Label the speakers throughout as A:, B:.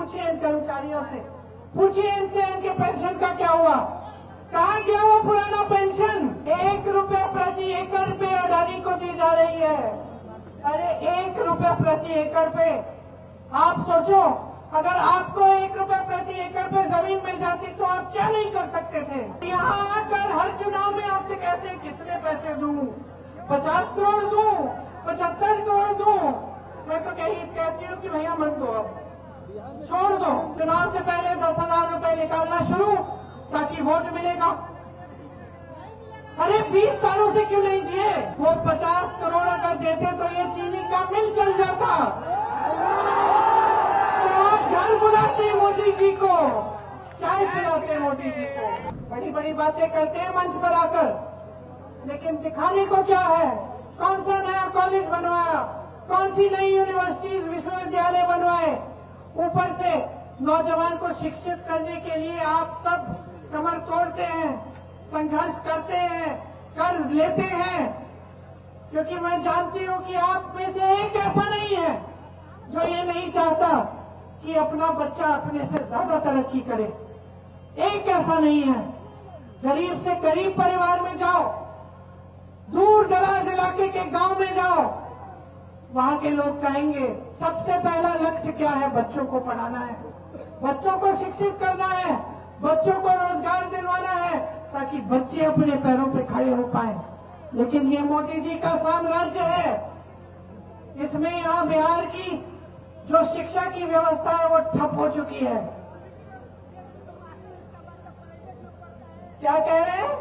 A: पूछिए इन कर्मचारियों से, पूछिए इनसे इनके पेंशन का क्या हुआ, कहाँ गया वो पुराना पेंशन। 1 रुपया प्रति एकड़ पे अडानी को दी जा रही है। अरे 1 रुपया प्रति एकड़ पे, आप सोचो अगर आपको 1 रुपया प्रति एकड़ पे जमीन मिल जाती तो आप क्या नहीं कर सकते थे। यहाँ आकर हर चुनाव में आपसे कहते हैं कितने पैसे दूं, 50 करोड़ दूं, 75 करोड़ दूं। मैं तो कहती हूँ कि भैया मत दो, अब छोड़ दो। चुनाव से पहले 10,000 रुपए निकालना शुरू, ताकि वोट मिलेगा। अरे 20 सालों से क्यों नहीं दिए? वो 50 करोड़ अगर देते तो ये चीनी का मिल चल जाता। तो आप घर बुलाते मोदी जी को, चाय पिलाते मोदी जी को, बड़ी बड़ी बातें करते हैं मंच पर आकर, लेकिन दिखाने को क्या है? कौन सा नया कॉलेज बनवाया, कौन सी नई यूनिवर्सिटीज विश्वविद्यालय बनवाए। ऊपर से नौजवान को शिक्षित करने के लिए आप सब कमर तोड़ते हैं, संघर्ष करते हैं, कर्ज लेते हैं, क्योंकि मैं जानती हूं कि आप में से एक ऐसा नहीं है जो ये नहीं चाहता कि अपना बच्चा अपने से ज्यादा तरक्की करे। एक ऐसा नहीं है। गरीब से गरीब परिवार में जाओ, दूर दराज इलाके के गांव में जाओ, वहां के लोग कहेंगे सबसे पहला लक्ष्य क्या है? बच्चों को पढ़ाना है, बच्चों को शिक्षित करना है, बच्चों को रोजगार दिलवाना है, ताकि बच्चे अपने पैरों पे खड़े हो पाए। लेकिन ये मोदी जी का साम्राज्य है। इसमें यहाँ बिहार की जो शिक्षा की व्यवस्था है वो ठप हो चुकी है। क्या कह रहे हैं?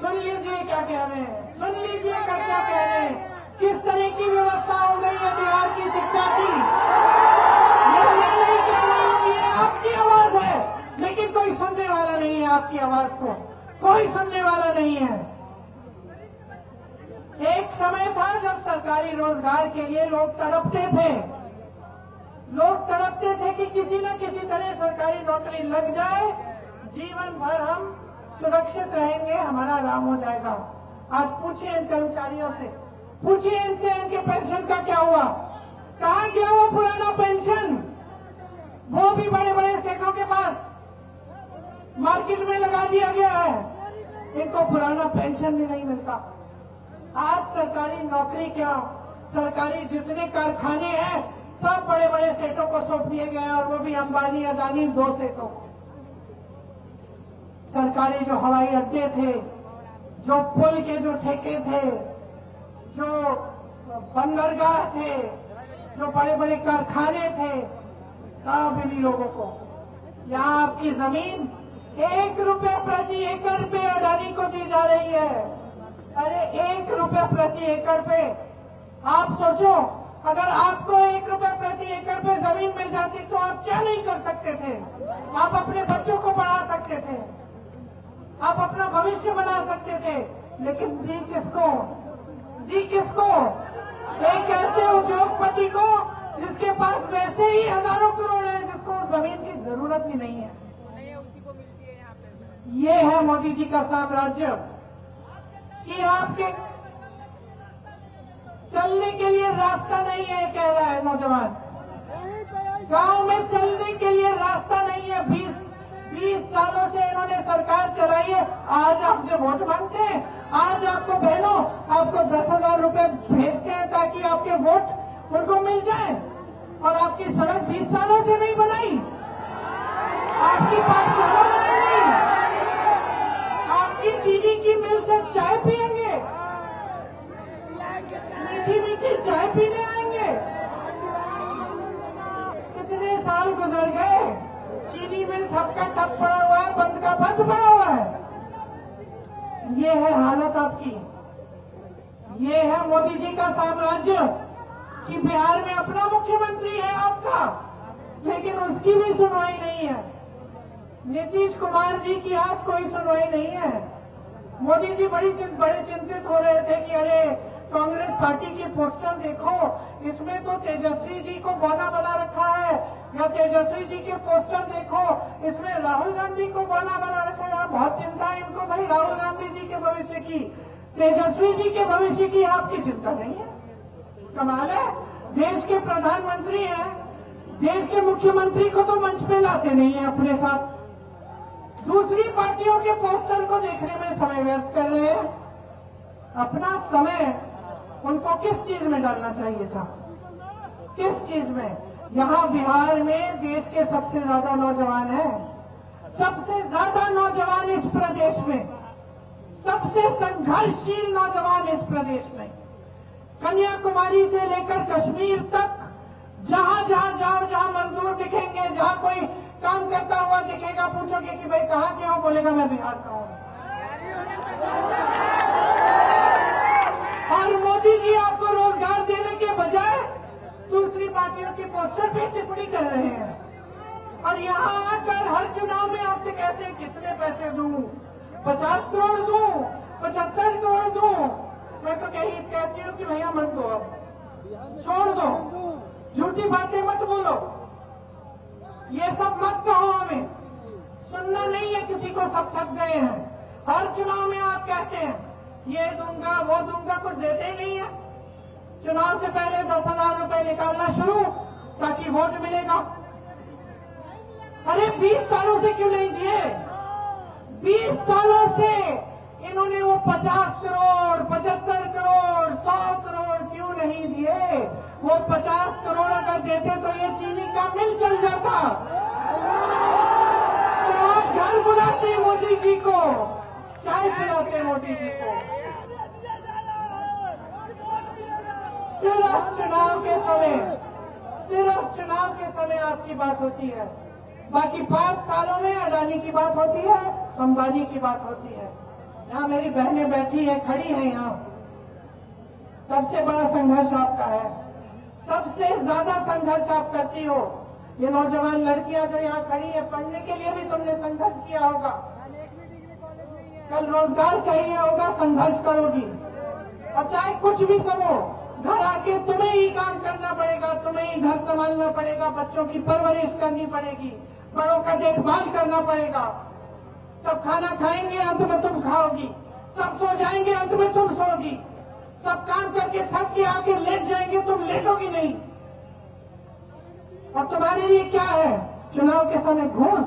A: सुन लीजिए क्या कह रहे हैं, सुन लीजिए क्या कह रहे हैं। किस तरह की व्यवस्था हो गई है बिहार की शिक्षा की। ये मैं नहीं कह रहा हूं, ये आपकी आवाज है, लेकिन कोई सुनने वाला नहीं है। आपकी आवाज को कोई सुनने वाला नहीं है। एक समय था जब सरकारी रोजगार के लिए लोग तड़पते थे, लोग तड़पते थे कि किसी न किसी तरह सरकारी नौकरी लग जाए, जीवन भर हम सुरक्षित रहेंगे, हमारा आराम हो जाएगा। आज पूछिए इन कर्मचारियों से, पूछिए इनसे इनके पेंशन का क्या हुआ, कहाँ गया वो पुराना पेंशन। वो भी बड़े बड़े सेठों के पास मार्केट में लगा दिया गया है, इनको पुराना पेंशन भी नहीं मिलता। आज सरकारी नौकरी क्या, सरकारी जितने कारखाने हैं सब बड़े बड़े सेठों को सौंप दिए गए हैं, और वो भी अंबानी अडानी 2 सेठों। सरकारी जो हवाई अड्डे थे, जो पुल के जो ठेके थे, जो बंदरगाह थे, जो बड़े बड़े कारखाने थे, सब इन्हीं लोगों को। यहाँ आपकी जमीन 1 रुपया प्रति एकड़ पे अडानी को दी जा रही है। अरे 1 रुपया प्रति एकड़ पे, आप सोचो अगर आपको 1 रुपया प्रति एकड़ पे जमीन मिल जाती तो आप क्या नहीं कर सकते थे। आप अपने बच्चों को पढ़ा सकते थे, आप अपना भविष्य बना सकते थे, लेकिन दी किसको? दी किसको? एक ऐसे उद्योगपति को जिसके पास वैसे ही हजारों करोड़ है, जिसको जमीन की जरूरत भी नहीं है। उसी को मिलती है यहाँ पे। ये है मोदी जी का साम्राज्य कि आपके चलने के लिए रास्ता नहीं है, कह रहा है नौजवान। गांव में चलने के लिए रास्ता नहीं है। 20 सालों से इन्होंने सरकार चलाई है। आज आपसे वोट मांगते हैं, आज आपको बहनों आपको 10,000 रुपए भेजते हैं ताकि आपके वोट उनको मिल जाए, और आपकी सड़क 20 सालों से नहीं बनाई, आपकी पाठशाला बनाई नहीं, आपकी चीनी की मिल से चाय पिएंगे, मीठी मीठी चाय पीने आएंगे। कितने साल गुजर गए, चीनी मिल ठप का ठप पड़ा हुआ है, बंद का बंद पड़ा हुआ है। ये है हालत आपकी। ये है मोदी जी का साम्राज्य कि बिहार में अपना मुख्यमंत्री है आपका, लेकिन उसकी भी सुनवाई नहीं है। नीतीश कुमार जी की आज कोई सुनवाई नहीं है। मोदी जी बड़े चिंतित हो रहे थे कि अरे कांग्रेस पार्टी की पोस्टर देखो, इसमें तो तेजस्वी जी को बौना बना रखा है, या तेजस्वी जी के पोस्टर देखो, इसमें राहुल गांधी को बौना बना रखा है। बहुत चिंता है इनको भाई राहुल गांधी जी के भविष्य की। तेजस्वी जी के भविष्य की आपकी चिंता नहीं है। कमाल है, देश के प्रधानमंत्री हैं, देश के मुख्यमंत्री को तो मंच पे लाते नहीं है अपने साथ, दूसरी पार्टियों के पोस्टर को देखने में समय व्यर्थ कर रहे हैं। अपना समय उनको किस चीज में डालना चाहिए था, किस चीज में? यहां बिहार में देश के सबसे ज्यादा नौजवान हैं, सबसे ज्यादा नौजवान इस प्रदेश में, सबसे संघर्षशील नौजवान इस प्रदेश में। कन्याकुमारी से लेकर कश्मीर तक जहां जहां जाओ, जहां मजदूर दिखेंगे, जहां कोई काम करता हुआ दिखेगा, पूछोगे कि भाई कहां के हो, बोलेगा मैं बिहार का हूं। और मोदी जी आपको रोजगार देने के बजाय दूसरी पार्टियों के पोस्टर पे टिप्पणी कर रहे हैं। और यहां आकर हर चुनाव में आपसे कहते हैं कितने पैसे दूं, 50 करोड़ दूं, 75 करोड़ दूं। मैं तो यही कहती हूं कि भैया मत दो, अब छोड़ दो, झूठी बातें मत बोलो, ये सब मत कहो, हमें सुनना नहीं है किसी को, सब थक गए हैं। हर चुनाव में आप कहते हैं ये दूंगा वो दूंगा, कुछ देते ही नहीं है। चुनाव से पहले 10,000 रुपए निकालना शुरू ताकि वोट मिलेगा। अरे 20 सालों से क्यों नहीं दिए? 20 सालों से इन्होंने वो 50 करोड़, 75 करोड़, 100 करोड़ क्यों नहीं दिए? वो 50 करोड़ अगर देते तो ये चीनी का मिल चल जाता। तो आप घर बुलाते मोदी जी को, चाय पिलाते मोदी जी को। सिर्फ चुनाव के समय, सिर्फ चुनाव के समय आपकी बात होती है, बाकी 5 सालों में अडानी की बात होती है, अंबानी की बात होती है। यहाँ मेरी बहनें बैठी है, खड़ी है, यहाँ सबसे बड़ा संघर्ष आपका है, सबसे ज्यादा संघर्ष आप करती हो। ये नौजवान लड़कियां जो यहाँ खड़ी है, पढ़ने के लिए भी तुमने संघर्ष किया होगा, कल रोजगार चाहिए होगा, संघर्ष करोगी। और चाहे कुछ भी करो, घर आके तुम्हें ही काम करना पड़ेगा, तुम्हें ही घर संभालना पड़ेगा, बच्चों की परवरिश करनी पड़ेगी, बड़ों का देखभाल करना पड़ेगा। सब खाना खाएंगे, अंत में तुम खाओगी, सब सो जाएंगे, अंत में तुम सोगी, सब काम करके थक के आके लेट जाएंगे, तुम लेटोगी नहीं। और तुम्हारे लिए क्या है? चुनाव के समय घूस,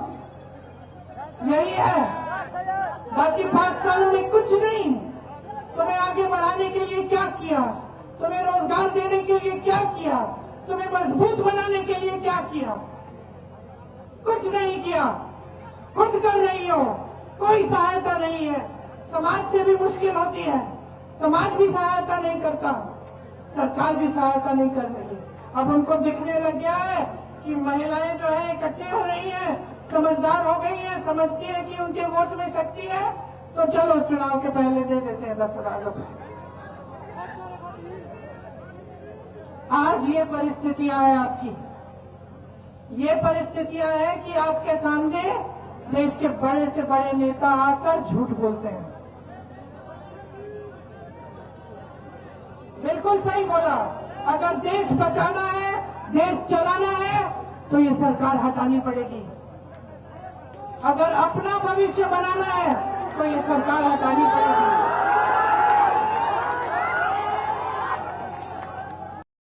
A: यही है। बाकी 5 सालों में कुछ नहीं। तुम्हें आगे बढ़ाने के लिए क्या किया? तुम्हें रोजगार देने के लिए क्या किया? तुम्हें मजबूत बनाने के लिए क्या किया? कुछ नहीं किया। खुद कर रही हो, कोई सहायता नहीं है। समाज से भी मुश्किल होती है, समाज भी सहायता नहीं करता, सरकार भी सहायता नहीं कर रही। अब उनको दिखने लग गया है कि महिलाएं जो है इकट्ठी हो रही हैं, समझदार हो गई हैं, समझती है कि उनके वोट में शक्ति है, तो चलो चुनाव के पहले दे देते हैं 10,000 रुपए। आज ये परिस्थितियां हैं आपकी, ये परिस्थितियां हैं कि आपके सामने देश के बड़े से बड़े नेता आकर झूठ बोलते हैं। बिल्कुल सही बोला, अगर देश बचाना है, देश चलाना है, तो ये सरकार हटानी पड़ेगी। अगर अपना भविष्य बनाना है, तो ये सरकार हटानी पड़ेगी।